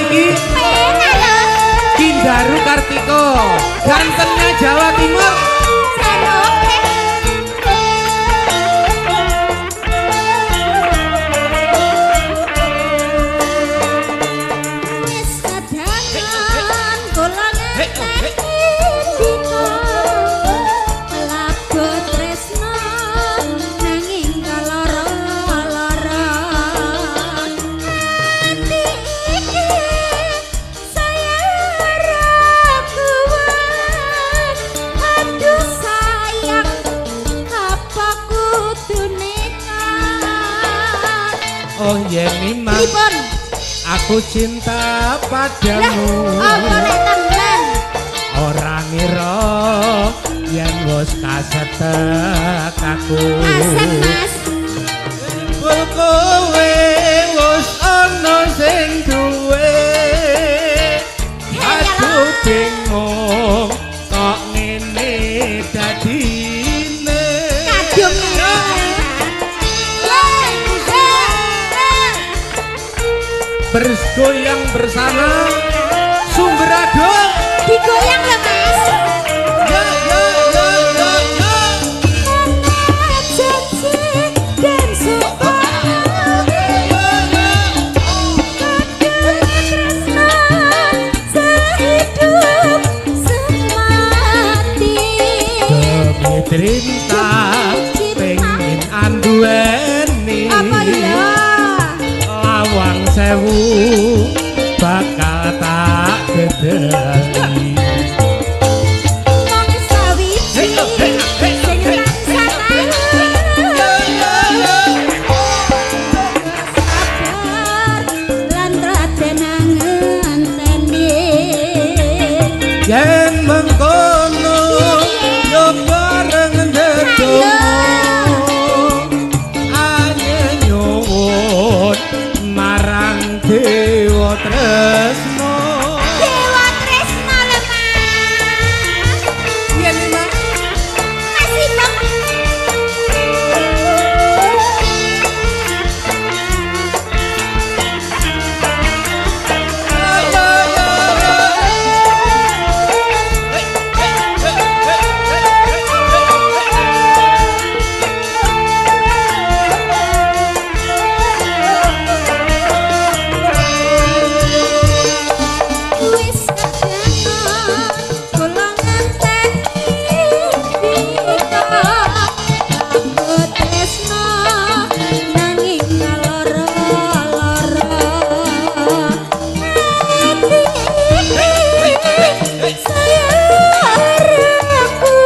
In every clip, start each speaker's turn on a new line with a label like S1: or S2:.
S1: iki?
S2: Penak lho.
S1: Kindaru Kartiko, gantengnya Jawa Timur. Oh yen Mas, aku cinta padamu.
S2: Apa nek temen?
S1: Ora ngira yen wis kasetek aku.
S2: Asem Mas.
S1: Kul kowe wis ana sing duwe. Aku bingung kok ngene dadine.
S2: Kadung
S1: bergoyang bersama sumber ado
S2: digoyang ya Mas.
S1: Ya ya ya ya ya
S2: janji dan sumpah tresna sehidup semati
S1: demi trinta pengen anduweni
S2: apa ya
S1: lawang sewu bakal tak gedeni
S2: wong sawiji sing rangsang sabar lan radenang ngenteni
S1: yen mengkono yo bareng ndedonga ane nyuwun marang Dewa Tresna.
S2: Dewa Tresna lho Mas.
S1: Iya nih Mas.
S2: Masih dong. Wis kadang kula ngenteni dika aku tresna nanging lara-lara saya harapku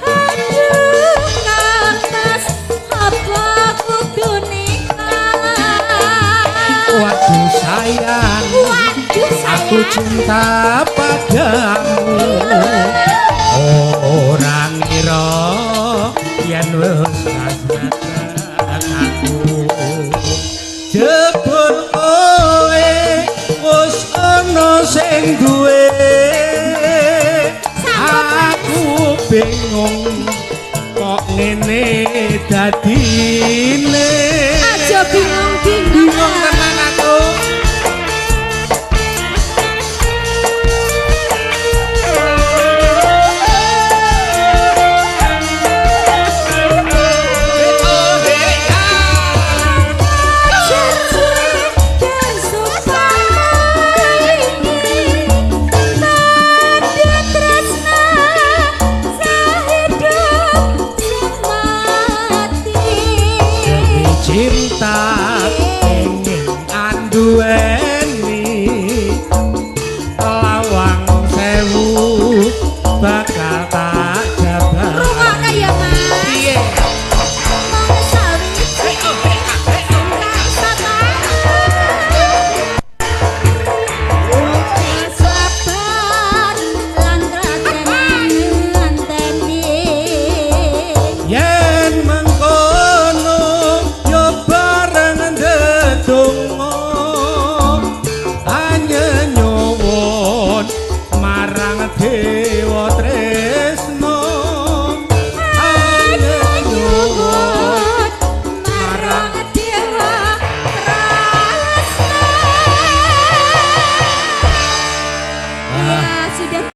S2: aduh kapas apa kudu nikah
S1: Waduh sayang, aku cinta padamu. Orang ngira yen wis kasetek aku. Jebul kowe wis ana sing duwe. Aku bingung kok ngene dadine.
S2: aja bingung
S1: Bingung tenan aku. Cinta pengen
S2: sudah